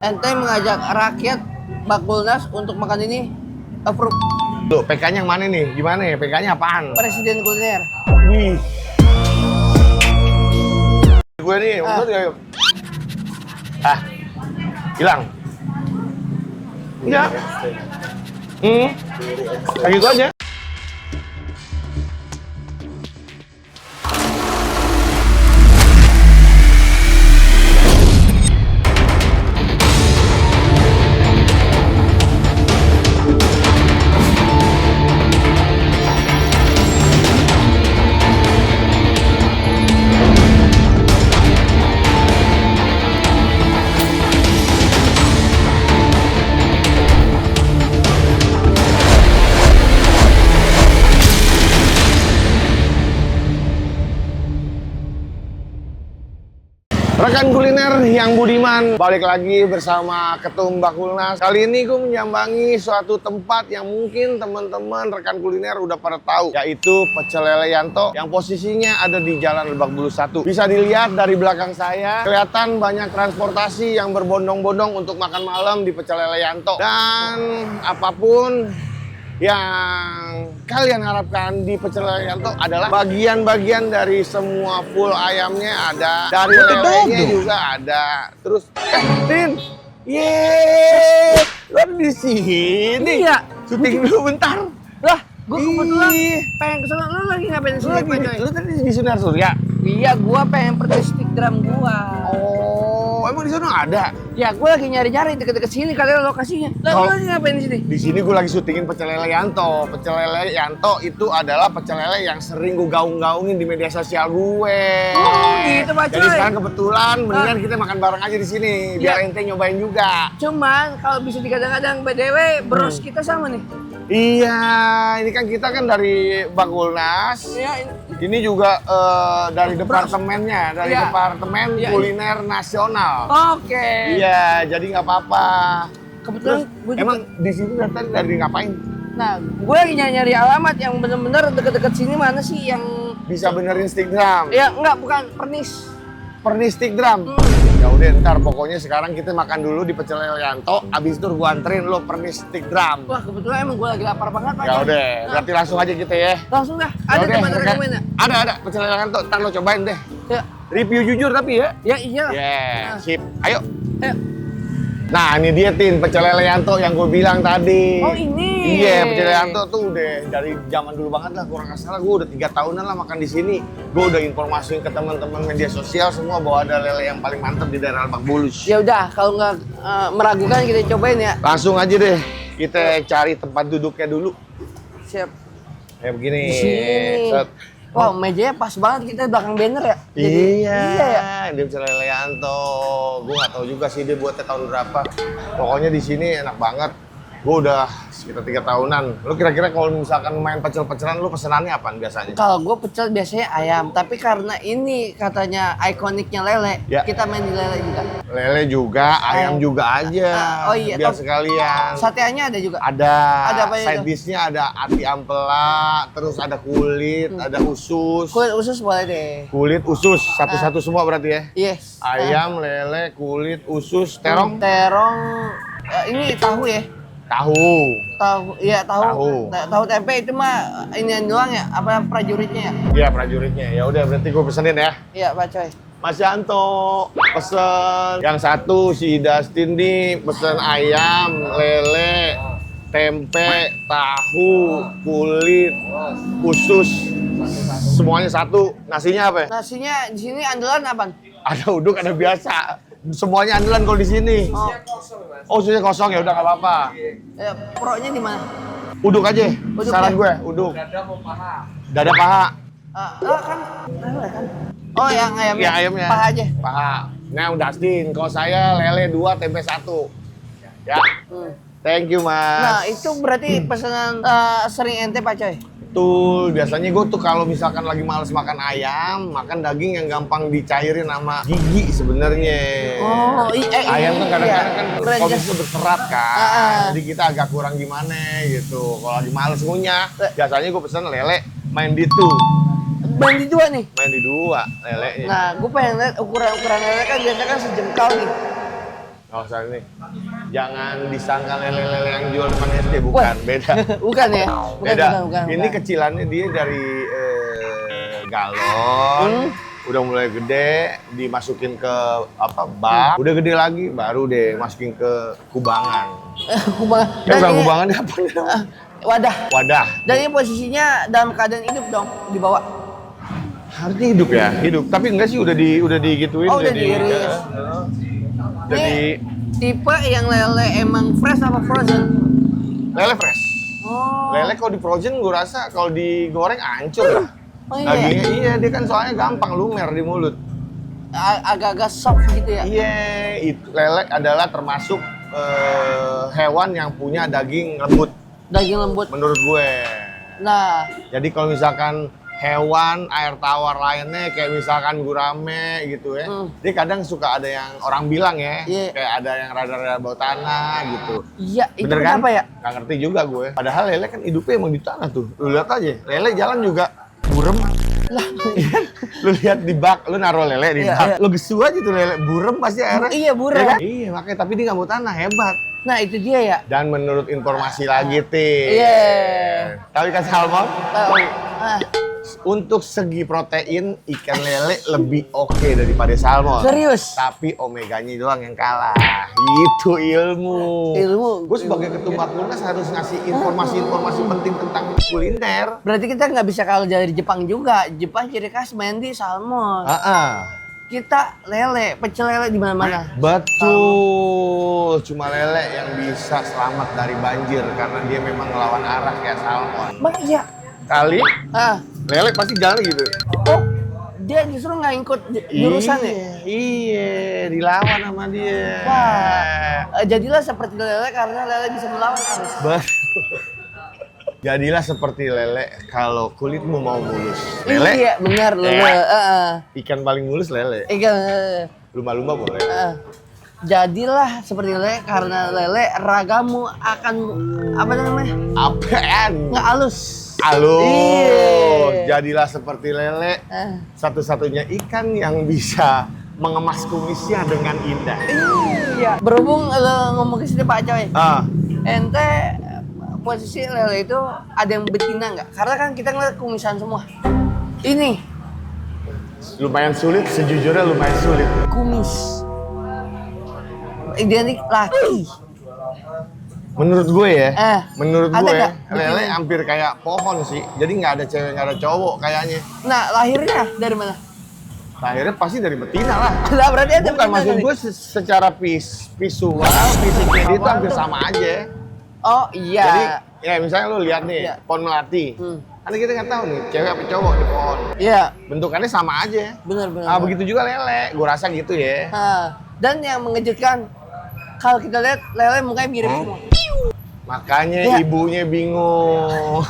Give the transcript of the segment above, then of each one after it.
Ente mengajak rakyat Bakulnas untuk makan ini approve. Loh, PK-nya yang mana nih? Gimana ya? PK-nya apaan? Presiden kuliner. Wih. Gue nih, maksud ya. Hilang. Enggak. Kayak gitu aja. Rekan kuliner yang budiman, balik lagi bersama Ketum Bakulnas. Kali ini gue menyambangi suatu tempat yang mungkin teman-teman rekan kuliner udah pada tahu, yaitu Pecel Lele Yanto yang posisinya ada di Jalan Lebak Bulus 1. Bisa dilihat dari belakang saya, kelihatan banyak transportasi yang berbondong-bondong untuk makan malam di Pecel Lele Yanto. Dan apapun yang kalian harapkan di Pecel Lele Yanto adalah bagian-bagian dari semua full ayamnya ada, dari lelenya juga ada. Terus, Tin, yeay, lo ada di sini? Iya. Syuting dulu bentar. Lah, gue kebetulan pengen kesana. Lu lagi ngapain di sini, Pak Coy? Lu tadi di Sinar Surya? Iya, gua pengen pergi stick drum gua. Oh, emang di sana ada? Ya, gua lagi nyari-nyari deket-deket sini kalian lokasinya. Lah, lu lagi ngapain di sini? Di sini gue lagi syutingin Pecel Lele Yanto. Pecel Lele Yanto itu adalah pecel lele yang sering gue gaung-gaungin di media sosial gue. Oh, gitu, Pak Coy. Jadi sekarang kebetulan mendingan kita makan bareng aja di sini, biar Iya. ente nyobain juga. Cuman kalau bisa dikadang-kadang BDW bros kita sama nih. Iya, ini kan kita kan dari Bakulnas. Iya, Ini juga dari departemennya, dari Iya. Departemen Iya. Kuliner Nasional. Oke. Iya, jadi nggak apa-apa. Kebetulan gue juga. Emang di sini datang dari ngapain? Nah, gue lagi nyari alamat yang bener-bener deket-deket sini mana sih yang Bisa benerin stick drum. ya enggak bukan pernis. Pernis stick drum. Ya udah ntar pokoknya sekarang kita makan dulu di Pecel Lele Yanto, abis itu gua anterin lo pernis stick drum. Wah, kebetulan emang gue lagi lapar banget, Pak. Ya udah, berarti langsung aja kita ya. Langsung dah. Ya Ada udah, teman rekan. rekomend ya? Ada Pecel Lele Yanto, ntar lo cobain deh. Ya. Review jujur tapi ya. Ya iya. Yeah, sip. Ayo. Ayo. Nah, ini dia Tin, Pecel Lele Yanto yang gue bilang tadi. Oh, ini. Iya, Pecel Lele Yanto tuh udah dari zaman dulu banget lah, kurang nggak salah gue udah 3 tahunan lah makan di sini. Gue udah informasiin ke teman-teman media sosial semua bahwa ada lele yang paling mantap di daerah Lebak Bulus. Ya udah, kalau nggak meragukan kita cobain ya. Langsung aja deh, kita cari tempat duduknya dulu. Siap. Kayak begini. Di sini. Set. Wow, mejanya pas banget kita belakang banner ya. Iya, ya. dia Pecel Lele Yanto. Gue nggak tahu juga sih dia buatnya tahun berapa. Pokoknya di sini enak banget. Gue udah sekitar 3 tahunan. Lu kira-kira kalau misalkan main pecel-pecelan, lu pesenannya apaan biasanya? Kalau gue pecel biasanya ayam, tapi karena ini katanya ikoniknya lele, Ya. kita main di lele juga. Lele juga, ayam juga aja. Oh iya, biar toh. sekalian. Sateannya ada juga. Ada, Ada apa side itu? dish-nya ada ati ampela, terus ada kulit, ada usus. Kulit usus boleh deh. Kulit usus, satu-satu semua berarti ya? Yes. Ayam, lele, kulit, usus, terong, Terong. Ini tahu ya. tahu. Tahu, iya tahu. Tahu. Tahu tempe itu mah ini doang ya, apa prajuritnya ya? Iya prajuritnya. Ya udah berarti gue pesenin ya. Iya, Pak Coy. Mas Yanto pesen. Yang satu si Dustin nih pesen ayam, lele, tempe, tahu, kulit, usus. Semuanya satu. Nasinya apa ya? Nasinya di sini andalan apaan? Ada uduk, ada biasa. Semuanya andalan kalau di sini. Oh, ususnya kosong ya udah nggak apa-apa. Ya, pro-nya di mana? Uduk aja. Uduk Saran ya? gue, uduk. Dada paha. Kan, lele kan. Oh, yang ayamnya. Ya ayamnya. Paha aja. Paha. Nah, Dustin. Kalau saya lele 2, tempe 1. Ya. Thank you, Mas. Nah, itu berarti pesanan sering ente, Pak Coy. Betul, biasanya gue tuh kalau misalkan lagi males makan ayam, makan daging yang gampang dicairin sama gigi sebenarnya. Oh, Ayam kan kadang-kadang kan Keren, kondisinya berserat kan, Ah. jadi kita agak kurang gimana gitu. Kalau lagi males ngunyah, biasanya gue pesen lele main di tuh, Main di dua nih. main di 2 lelenya. Nah, gue pengen lihat ukuran lele kan biasanya kan sejengkal nih. Oh, usah nih. Jangan disangka lele-lele yang jual depan SD, bukan. Beda. Bukan ya? Beda. Bukan. Ini kecilannya dia dari galon. Udah mulai gede, dimasukin ke bak. Udah gede lagi, baru deh masukin ke kubangan. Kubangan. Kan bukan kubangan apa? Wadah. Wadah. Dan ini posisinya dalam keadaan hidup dong, dibawa. Harusnya hidup ya, hidup. Tapi enggak sih, udah digituin. Oh, udah diiris. Jadi tipe yang lele emang fresh apa frozen? lele fresh. Oh. Lele kalau di frozen gue rasa kalau digoreng hancur lah. Oh iya. Dagingnya iya, dia kan soalnya gampang lumer di mulut. Agak-agak soft gitu ya? Iya, itu lele adalah termasuk hewan yang punya daging lembut. Daging lembut. Menurut gue. Nah, Jadi kalau misalkan hewan air tawar lainnya kayak misalkan gurame gitu ya, dia kadang suka ada yang orang bilang ya, kayak ada yang rada-rada bau tanah gitu. iya, itu Bener kan? kenapa ya? Nggak ngerti juga gue. Padahal lele kan hidupnya emang di tanah tuh. Lu lihat aja, lele jalan juga burem. Lah, Lu lihat di bak, lu naruh lele di Iya, bak. iya. Lu gesu aja tuh lele, burem pasti airnya. Iya, burem. Ya kan? Iya, makanya tapi dia nggak mau tanah, hebat. nah itu dia ya? Dan menurut informasi lagi, Ti. Iya. Tahu ikan salmon? Tahu. Untuk segi protein, ikan lele lebih oke daripada salmon. Serius? Tapi omeganya doang yang kalah. Itu ilmu. Gue sebagai ketua Kulnas harus ngasih informasi-informasi penting tentang kuliner. Berarti kita nggak bisa kalau dari Jepang juga. Jepang ciri khas main di salmon. Kita lele, pecel lele di mana-mana. Betul. Cuma lele yang bisa selamat dari banjir karena dia memang ngelawan arah kayak salmon. Bang, iya. Kali lele pasti jalan gitu. Oh, dia justru nggak ikut jurusan ya? Iya, dilawan sama dia. Wah, jadilah seperti lele karena lele bisa melawan arus. Jadilah seperti lele kalau kulitmu mau mulus. Lele? Iya, benar lele. Ikan paling mulus lele. Ikan. Lumba-lumba boleh. Jadilah seperti lele karena lele ragamu akan apa namanya? Apaan? Nggak halus. Halus. Iya. Jadilah seperti lele. Satu-satunya ikan yang bisa mengemas kumisnya dengan indah. Iya. Berhubung lo ngomong ke sini Pak Coy. Ente posisi lele itu ada yang betina nggak? Karena kan kita ngeliat kumisan semua. Ini lumayan sulit, sejujurnya lumayan sulit. kumis. Identik laki. Menurut gue ya, menurut ada gue nggak lele betina? hampir kayak pohon sih. Jadi nggak ada cewek, nggak ada cowok kayaknya. Nah, lahirnya dari mana? Akhirnya pasti dari betina lah. Lah berarti ada Bukan, betina maksud kali? gue secara visual, fisiknya dia tuh hampir sama aja. Oh iya. Jadi ya misalnya lu lihat nih, Iya. pohon melati. Kan kita nggak tahu nih, cewek apa cowok di pohon. Iya. Bentukannya sama aja. Benar. Begitu juga lele, gue rasa gitu ya. Dan yang mengejutkan, kalau kita lihat lele mukanya mirip semua. Makanya Ya. ibunya bingung.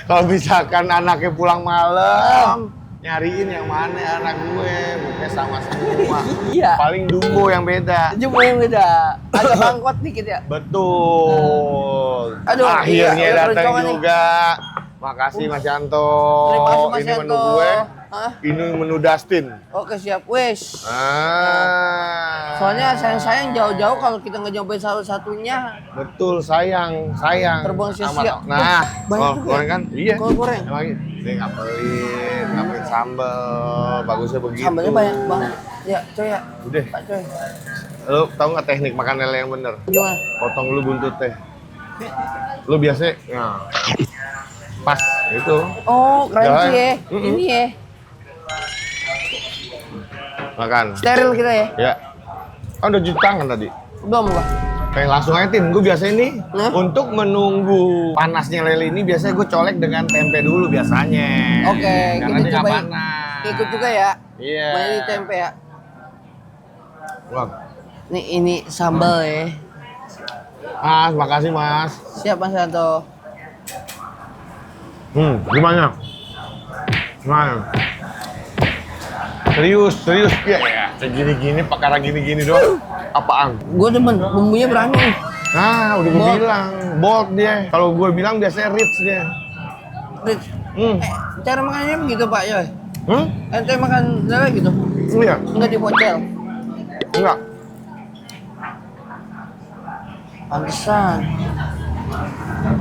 Kalau misalkan anaknya pulang malam, nyariin yang mana anak gue, mukanya sama semua. Iya. Paling Dumbo yang beda. Jumbo yang beda, agak bangkot dikit ya. Betul. Aduh, Akhirnya iya, datang perjuangan nih. juga. Makasih Mas Yanto. Terima kasih Mas Ini Yanto. menu gue. Ini menu Dustin. Oke siap, wes. Soalnya sayang jauh-jauh kalau kita nggak nyobain satu-satunya. Betul, sayang. Terbuang sia-sia. Nah, banyak juga goreng kan? Iya. Kalau goreng. Emang ini nggak pelit sambal, bagusnya begitu. Sambalnya banyak banget. Ya, coy ya. Udah, Pak coy. lu tahu nggak teknik makan lele yang bener? Gimana? Potong dulu buntutnya. Lu biasanya, pas itu. Oh, crunchy ya. Mm-mm. Ini ya. Makan. Steril kita ya. Ya. Kan udah cuci tangan tadi. Belum Pak. Pengen langsung aja Tin, gue biasanya nih Nah? untuk menunggu panasnya lele ini biasanya gue colek dengan tempe dulu biasanya. Oke, karena kita dia nggak cobain. panas. Ikut juga ya. Iya. Main di tempe ya. Wah. Nih ini sambal ya. Mas, makasih Mas. Siap Mas Yanto. Gimana? Gimana? Serius. Ya. Kayak gini-gini, perkara gini-gini doang. Apaan? Gue demen, bumbunya berani. Nah, udah gue Bold. bilang. Bold dia. Kalau gue bilang biasanya rich dia. Rich. Cara makannya begitu Pak Yoy. Ente makan lele gitu? Iya. Enggak dipocel? Enggak. Pantesan.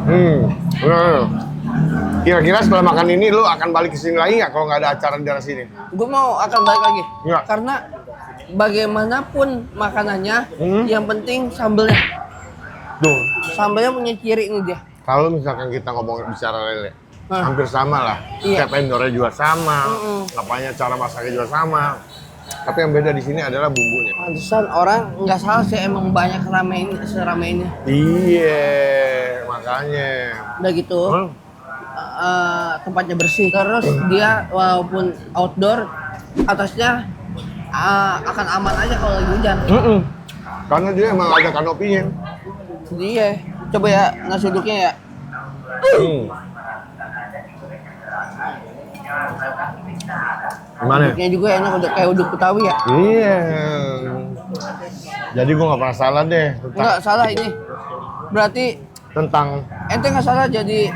Bener. Kira-kira setelah makan ini lu akan balik ke sini lagi nggak kalau nggak ada acara di daerah sini? Gue mau akan balik lagi. Iya. Karena bagaimanapun makanannya, yang penting sambelnya. Tuh, Sambelnya punya ciri ini dia. kalau misalkan kita ngomong bicara lele, hampir sama lah. Iya. Chef vendornya juga sama, apanya cara masaknya juga sama. Tapi yang beda di sini adalah bumbunya. Pantesan orang nggak salah sih emang banyak seramai ini. Iya, makanya. Udah gitu, tempatnya bersih. Terus dia walaupun outdoor, atasnya akan aman aja kalau lagi hujan. Karena dia emang ada kanopinya. Jadi ya, coba ya nasi uduknya ya. Gimana? Uduknya juga enak, udah kayak uduk Betawi ya. Iya. Jadi gua nggak pernah salah deh Nggak salah ini. Berarti tentang ente nggak salah jadi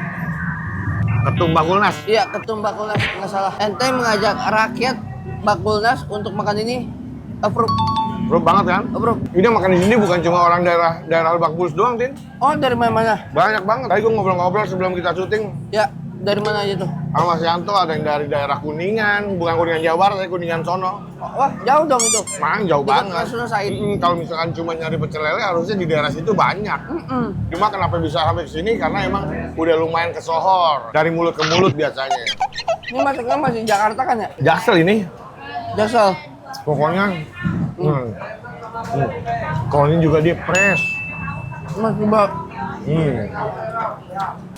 ketum Bakulnas. iya ketum Bakulnas, nggak salah. Ente mengajak rakyat Bakulnas untuk makan ini, approve. Bro banget kan? Approve. Ini yang makan di sini bukan cuma orang daerah Lebak Bulus doang, Tin. Oh, dari mana? Banyak banget. Tadi gua ngobrol-ngobrol sebelum kita syuting. Ya, dari mana aja tuh? Sama Mas Yanto ada yang dari daerah Kuningan, bukan Kuningan Jawa Barat, tapi Kuningan sono. Wah, jauh dong itu. Mang jauh Dekat banget. Rasuna Said. Kalau misalkan cuma nyari pecel lele harusnya di daerah situ banyak. Cuma kenapa bisa sampai ke sini karena emang udah lumayan kesohor dari mulut ke mulut biasanya. Ini masuknya masih Jakarta kan ya? Jaksel ini. Jaksel. Pokoknya kalau ini juga dia fresh. Mas coba.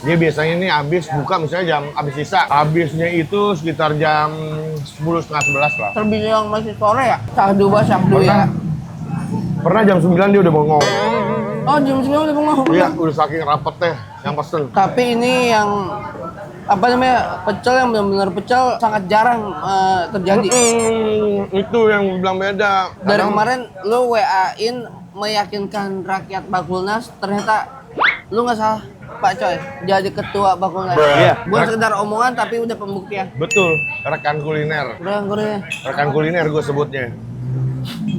Dia biasanya ini habis buka misalnya habis sisa. Habisnya itu sekitar jam 10 setengah 11 lah. Terbilang masih sore ya? Syahdu ya. Pernah jam 9 dia udah bengong. Oh, jam 9 udah bengong. Iya, udah saking rapet teh yang pesen. Tapi ini yang apa namanya, pecel yang benar-benar pecel sangat jarang terjadi. Itu yang bilang beda. Dari kemarin lu WA-in meyakinkan rakyat Bakulnas, ternyata lu nggak salah Pak Coy, jadi ketua Bakulnas. Iya. Bukan sekedar omongan tapi udah pembuktian. Betul, rekan kuliner. Udah gorengnya. Rekan kuliner gue sebutnya.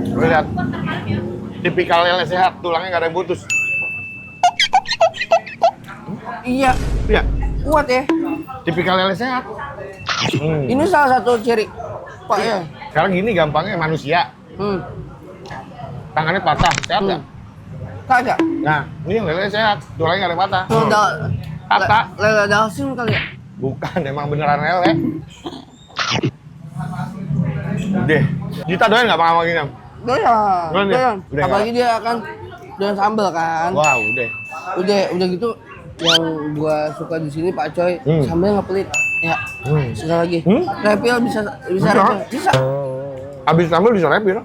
Lu lihat, tipikal lele sehat, tulangnya nggak ada yang putus. Iya, Iya, kuat ya. tipikal lele sehat. Ini salah satu ciri Pak ya. Sekarang gini gampangnya manusia, tangannya patah, sehat nggak? Kagak. Nah, ini yang lele sehat, tulangnya nggak ada yang patah. Patah. Lele dalsim kali ya. Bukan, emang beneran lele. Deh, Dita doyan nggak sama gini? Doyan. Doyan ya? Udah Apalagi dia akan dengan sambal kan. Wow, udah. Udah gitu yang gua suka di sini Pak Coy, sambalnya nggak pelit. Ya. Sekali lagi. Refill bisa refill. Bisa. Habis sambal bisa refill.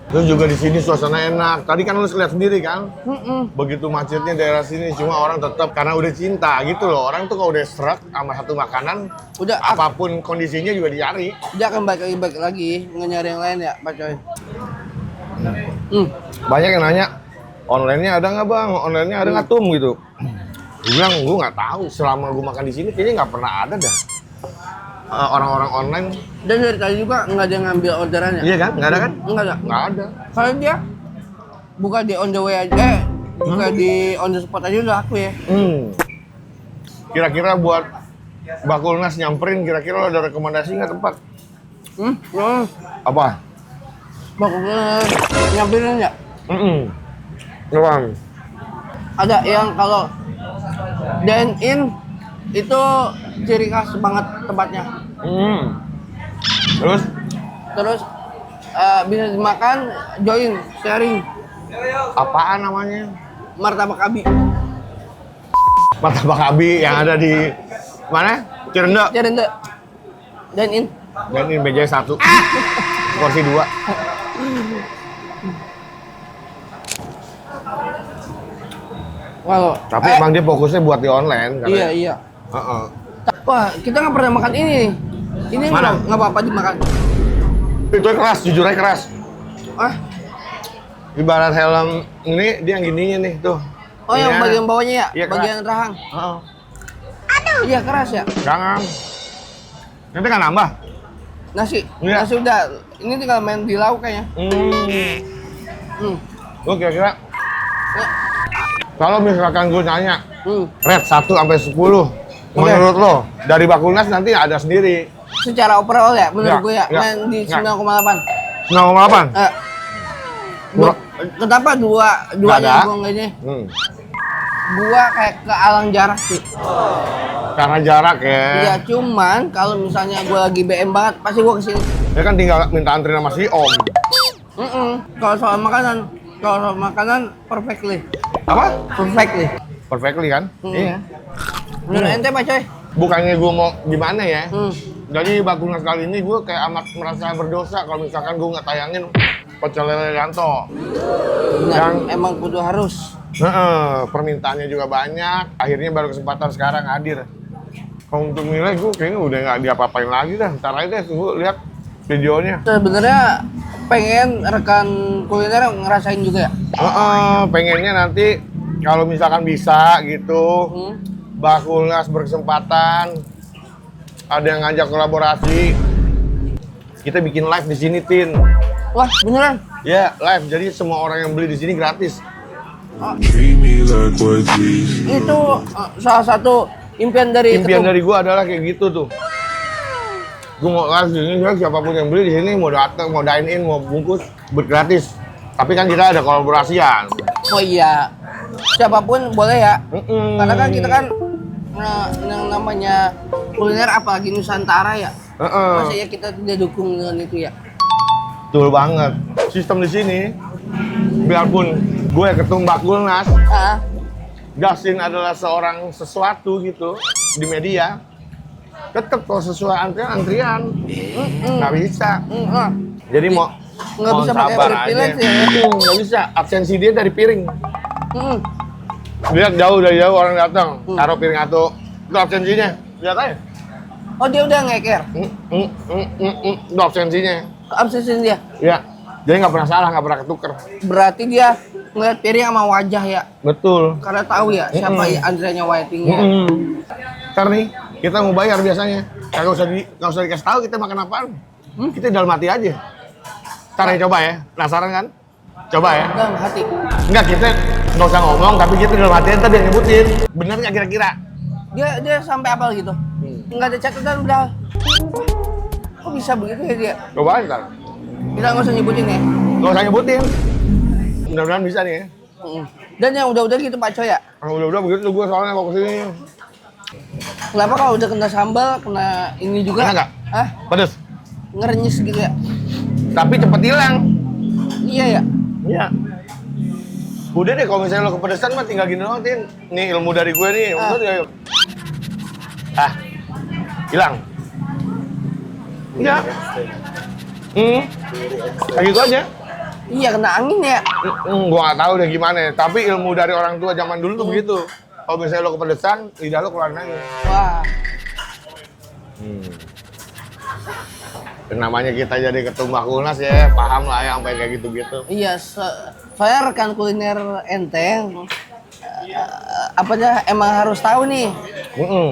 Terus juga di sini suasana enak. Tadi kan lu lihat sendiri kan, begitu macetnya daerah sini, cuma orang tetap karena udah cinta gitu loh. Orang tuh kalau udah serak sama satu makanan, udah apapun kondisinya juga dicari. Dia akan balik lagi nyari yang lain ya, Pak Coy. Banyak yang nanya, online-nya ada nggak bang? Online-nya ada nggak tum gitu? Gue bilang gue nggak tahu. Selama gue makan di sini, kayaknya nggak pernah ada dah. Orang-orang online. Dan dari tadi juga nggak ada yang ngambil orderannya. Iya kan? Nggak ada kan? Nggak ada. Nggak ada. Kalau dia buka di on the way aja, buka di on the spot aja udah aku ya. Kira-kira buat Bakulnas nyamperin, kira-kira lo ada rekomendasi nggak tempat? Apa? Bakulnas nyamperin ya? Doang. Ada yang kalau dine in itu ciri khas banget tempatnya. Terus bisa dimakan, join, sharing. Apaan namanya? Martabak Abi. Martabak Abi yang ada di mana? Cirende. Cirende. Dine in. Dan ini meja 1. Porsi 2. Walau, Tapi emang dia fokusnya buat di online. Iya, iya. Wah, kita nggak pernah makan ini nih. Ini Mana? nggak apa-apa dimakan. Itu keras, jujur aja keras. Ibarat helm ini dia yang gininya nih tuh. Oh, yang Ininya. bagian bawahnya ya? Iya, Bagian rahang. Iya, keras ya? Jangan. Nanti kan nambah. Nasi. Iya. Nasi udah. Ini tinggal main di lauk kayaknya. Gue kira-kira Kalau misalkan gue nanya, rate 1 sampai 10, menurut lo dari Bakulnas nanti ada sendiri. Secara overall ya, menurut gue ya, Nggak. main di 9,8. 9,8? Kenapa duanya ada. gue nggak ini? Gua kayak ke alang jarak sih. Karena jarak ya. Iya, cuman kalau misalnya gue lagi BM banget, pasti gue kesini. Ya kan tinggal minta antrian sama si Om. Kalau soal makanan, perfectly. Apa? Perfectly. Perfectly kan? Iya. Menurut ente Pak Coy? Bukannya gue mau gimana ya. Jadi Bakulnas kali ini gue kayak amat merasa berdosa kalau misalkan gue nggak tayangin pecel lele Yanto. Benar, emang kudu harus. Permintaannya juga banyak. Akhirnya baru kesempatan sekarang hadir. Kalau untuk nilai gue kayaknya udah nggak diapa-apain lagi dah. Ntar aja deh, tunggu lihat videonya. Sebenarnya pengen rekan kuliner ngerasain juga ya? Pengennya nanti kalau misalkan bisa gitu, Bakulnas berkesempatan, ada yang ngajak kolaborasi, kita bikin live di sini, Tin. Wah, beneran? Ya, live. Jadi semua orang yang beli di sini gratis. Itu salah satu impian dari gua adalah kayak gitu tuh. Gua mau live di sini, siapapun yang beli di sini mau datang, mau dine in, mau bungkus, gratis. Tapi kan kita ada kolaborasian. Oh iya, siapapun boleh ya. Karena kan kita kan yang namanya kuliner apalagi Nusantara ya. Masa ya kita tidak dukung dengan itu ya? Betul banget. Sistem di sini, biarpun gue ketum Bakulnas, Justin adalah seorang sesuatu gitu di media, tetap kalau sesuai antrian, nggak bisa. Jadi nggak bisa pakai sabar aja. privilege ya? Nggak bisa. Absensi dia dari piring. Lihat jauh dari jauh orang datang, taruh piring satu, itu absensinya. Lihat aja. Oh dia udah ngeker? Itu absensinya. Absensi dia? Ya. Jadi nggak pernah salah, nggak pernah ketuker. Berarti dia ngeliat piring sama wajah ya? Betul. Karena tahu ya siapa antriannya waitingnya. Ntar nih, kita mau bayar biasanya. Kagak usah dikasih tahu kita makan apaan. Kita dalam hati aja. Ntar ya coba ya, penasaran kan? Coba ya. Dalam hati? Enggak, kita nggak usah ngomong, tapi kita dalam hati ntar dia nyebutin. Bener nggak kira-kira? Dia sampai apal gitu? Nggak ada catatan udah. Kok bisa begitu ya dia? Coba ntar. Kita nggak usah nyebutin ya? Nggak usah nyebutin. Mudah-mudahan bisa nih ya. Dan yang udah-udah gitu Pak Coy ya? Udah begitu gue soalnya mau kesini. Kenapa kalau udah kena sambal, kena ini juga? Enak nggak? Hah? Pedes. Ngerenyes gitu ya? Tapi cepet hilang. Iya ya? Iya. Udah deh kalau misalnya lo kepedesan mah tinggal gini doang, Tin. Nih ilmu dari gue nih. Hilang. Iya. Kayak gitu aja. Iya kena angin ya? Gua nggak tahu deh gimana. Tapi ilmu dari orang tua zaman dulu tuh begitu. Kalau misalnya lo kepedesan, lidah lo keluar nangis. Wah. Namanya kita jadi ketum Bakulnas ya, paham lah ya sampai kayak gitu-gitu. Iya, soalnya rekan kuliner enteng emang harus tahu nih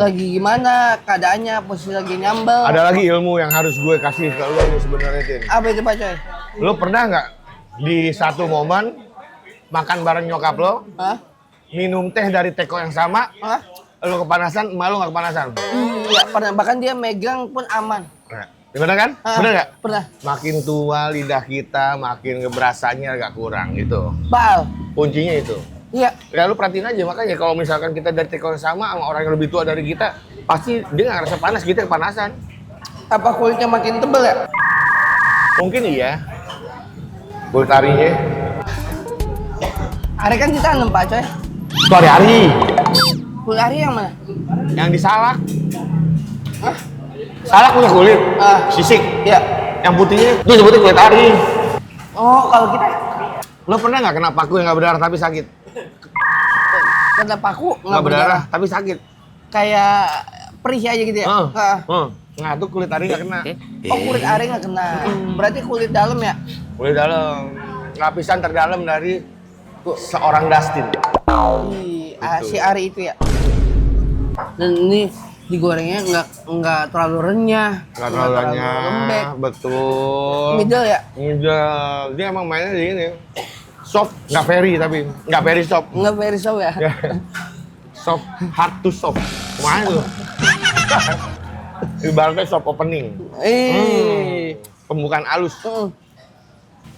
lagi gimana keadaannya, posisi lagi nyambel. Ada lagi ilmu yang harus gue kasih ke lo nih sebenarnya, Tin. Apa itu Pak Coy? Lo pernah nggak di satu momen makan bareng nyokap lo, minum teh dari teko yang sama, lo kepanasan, emak lo nggak kepanasan? Iya, pernah. Bahkan dia megang pun aman. Bener kan? Bener nggak? Pernah. Makin tua lidah kita, makin berasanya agak kurang gitu. Bal. Kuncinya itu. Iya. Ya lu perhatiin aja, makanya kalau misalkan kita dari teko yang sama orang yang lebih tua dari kita, pasti dia nggak ngerasa panas, kita kepanasan. Apa kulitnya makin tebel ya? Mungkin iya. Kulit arinya. Ari kan ditanam Pak Coy. Itu ari-ari. Kulit ari yang mana? Yang disalak. Salak punya kulit, sisik. Iya. Yang putihnya itu sebutnya kulit ari. Oh, kalau kita Lo pernah nggak kena paku yang nggak berdarah tapi sakit? kena paku Nggak berdarah tapi sakit. Kayak perih aja gitu ya? Nah, itu kulit ari nggak kena. Oh, kulit ari nggak kena. Berarti kulit dalam ya? Kulit dalam. Lapisan terdalam dari seorang Dustin. Si Ari itu ya? Dan ini digorengnya nggak terlalu renyah. Nggak terlalu renyah. Lembek. Betul. Middle ya? Middle. Dia emang mainnya di ini. soft, nggak very tapi nggak very soft. Nggak very soft ya? Ya. Soft, hard to soft. Kemana tuh? Ibaratnya soft opening. Pembukaan halus.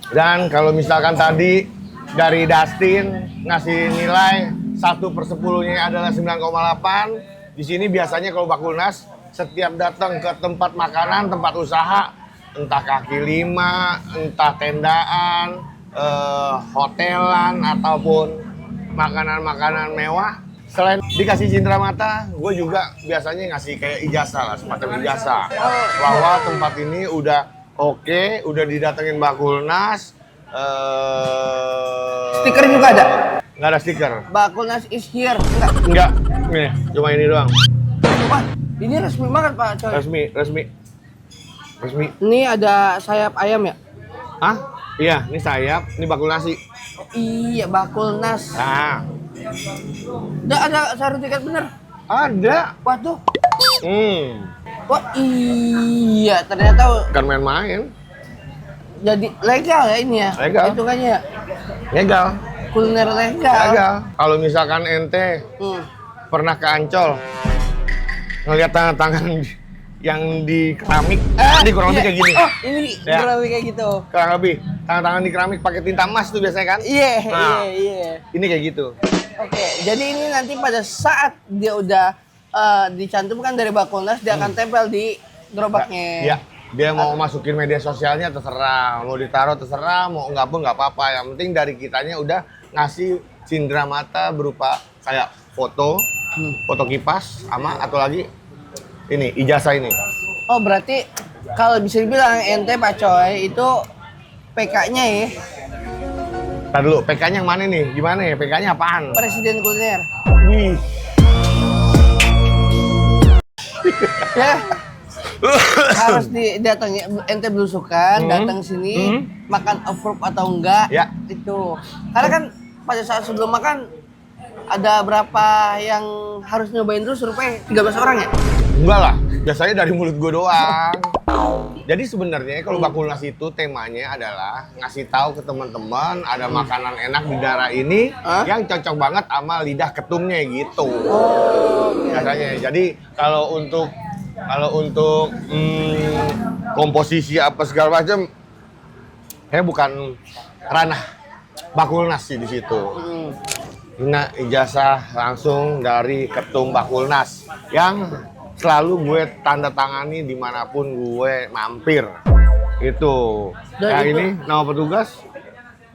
Dan kalau misalkan tadi dari Dustin ngasih nilai 1/10-nya adalah 9,8. Di sini biasanya kalau Bakulnas setiap datang ke tempat makanan, tempat usaha, entah kaki lima, entah tendaan, hotelan ataupun makanan-makanan mewah, selain dikasih cindera mata, gue juga biasanya ngasih kayak ijazah lah, semacam ijazah bahwa tempat ini udah oke, udah didatengin Bakulnas. Stiker juga ada? Nggak ada stiker. Bakulnas is here. Enggak. Nih, cuma ini doang. Wah, ini resmi banget Pak Coy. Resmi. Ini ada sayap ayam ya? Hah? Iya, ini sayap, ini bakul nasi. Iya, Bakulnas. Nah, Udah ada sertifikat bener? ada. Wah tuh. Wah, iya, ternyata bukan main-main. jadi legal ya ini ya? Legal. Hitungannya ya? Legal. Kuliner legal. Legal. Kalau misalkan ente pernah ke Ancol, ngeliat tangan-tangan yang di keramik, di kurang lebih kayak gini. Oh, ini Ya. kurang lebih kayak gitu. Kurang lebih. Tangan-tangan di keramik pakai tinta emas tuh biasanya kan? Iya, Nah. iya. Ini kayak gitu. Oke, jadi ini nanti pada saat dia udah dicantumkan dari Bakulnas, dia akan tempel di gerobaknya. Iya. Dia mau masukin media sosialnya terserah, mau ditaruh terserah, mau enggak pun nggak apa-apa. Yang penting dari kitanya udah ngasih cindera mata berupa kayak foto, foto kipas, sama atau lagi ini ijazah ini. Oh, berarti kalau bisa dibilang ente Pak Coy itu PK-nya ya, Ntar dulu, PK-nya yang mana nih? Gimana ya? PK-nya apaan? Presiden Kuliner. Wih. Ya. Harus didatangi, ente belusukan, datang sini, makan approve atau enggak, Ya. itu. Karena kan pada saat sebelum makan ada berapa yang harus nyobain dulu survei 13 orang ya? Enggak lah, biasanya dari mulut gue doang. Jadi sebenarnya kalau Bakulnas itu temanya adalah ngasih tahu ke teman-teman ada makanan enak di daerah ini yang cocok banget sama lidah ketumnya gitu. Biasanya. Jadi kalau untuk komposisi apa segala macam, bukan ranah Bakulnas sih di situ. Ini ijazah langsung dari ketum Bakulnas yang selalu gue tanda tangani dimanapun gue mampir. Itu. Dan Ya itu- ini nama petugas.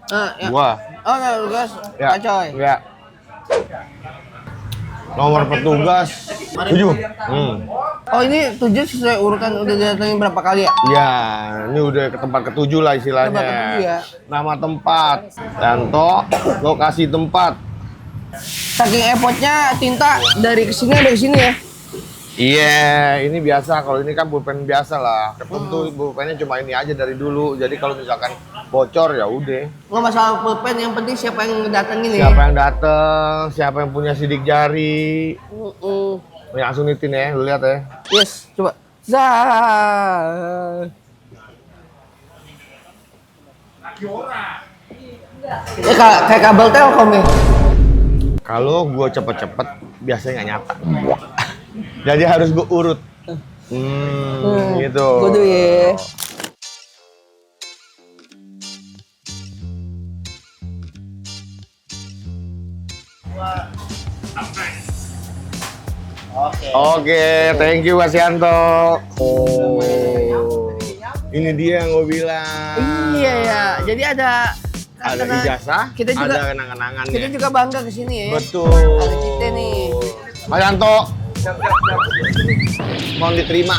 Ya. Gua. Oh, enggak, tugas Ya. Pak Coy. Ya. Nomor petugas 7. Oh, ini 7 sesuai urutan udah didatengin berapa kali ya? Ya, ini udah ke tempat ketujuh lah istilahnya. Tempat ketujuh ya. Nama tempat, Yanto, lokasi tempat. Saking epotnya tinta dari kesini ada ke sini ya? Iya, ini biasa. Kalau ini kan pulpen biasa lah. Ketum tuh pulpennya cuma ini aja dari dulu. Jadi kalau misalkan bocor ya udah. Nggak masalah pulpen, yang penting siapa yang datengin ya? Siapa yang dateng, siapa yang punya sidik jari. Ya, langsung nitin ya, lu lihat ya. Yes, coba. Zah. Ya kayak kabel Telkom ya. Kalau gue cepet-cepet biasanya nggak nyata. Jadi harus gue urut. Gitu. Kudu ya. Oke, thank you Mas Yanto. Ini dia yang gue bilang. Iya ya. Jadi ada Ijazah, kita juga ada kenang-kenangannya. kita juga bangga kesini ya. Betul. Ada kita nih. Mas Yanto, mohon diterima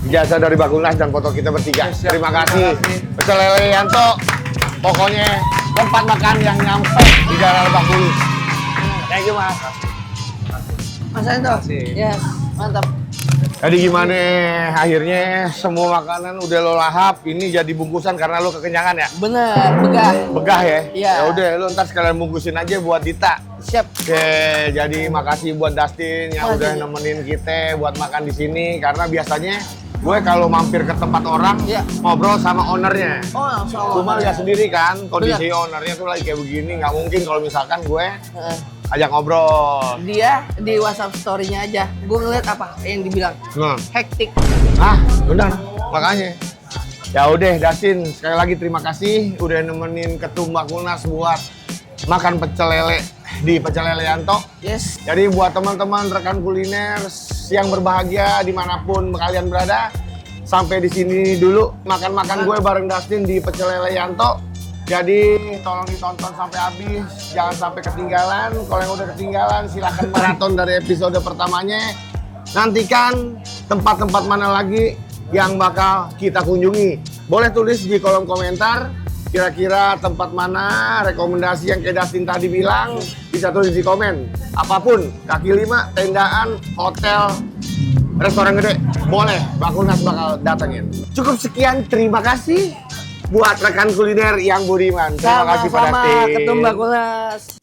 ijazah dari Bakulnas dan foto kita bertiga. Terima kasih. Pecel lele Yanto. Pokoknya tempat makan yang nyampe di daerah Lebak Bulus. Thank you Mas. Mas Ando. Yes, mantap. Jadi gimana akhirnya semua makanan udah lo lahap, ini jadi bungkusan karena lo kekenyangan ya? Bener, begah. Begah ya? Iya. Ya udah lo ntar sekalian bungkusin aja buat Dita. Siap. Oke, jadi makasih buat Dustin yang Makasih. udah nemenin kita buat makan di sini karena biasanya gue kalau mampir ke tempat orang, Iya. ngobrol sama ownernya. Oh, langsung. Cuma lihat sendiri kan, kondisi ownernya tuh lagi kayak begini, nggak mungkin kalau misalkan gue ajak ngobrol. Dia di WhatsApp story-nya aja. Gue ngeliat apa yang dibilang. Hektik. Benar, makanya. Ya udah, Dustin, sekali lagi terima kasih udah nemenin Ketum Bakulnas buat makan pecel lele di Pecel Lele Yanto. Yes. Jadi buat teman-teman rekan kuliner yang berbahagia dimanapun kalian berada, sampai di sini dulu makan-makan gue bareng Dustin di Pecel Lele Yanto. Jadi tolong ditonton sampai habis, jangan sampai ketinggalan. Kalau yang udah ketinggalan silahkan maraton dari episode pertamanya. Nantikan tempat-tempat mana lagi yang bakal kita kunjungi. Boleh tulis di kolom komentar kira-kira tempat mana, rekomendasi yang kayak Dustin tadi bilang, bisa tulis di komen. Apapun, kaki lima, tendaan, hotel, restoran gede, boleh, Bakulnas bakal datengin. Cukup sekian, terima kasih buat rekan kuliner yang budiman. Terima kasih Pak Sama-sama Dustin. Ketum Bakulnas.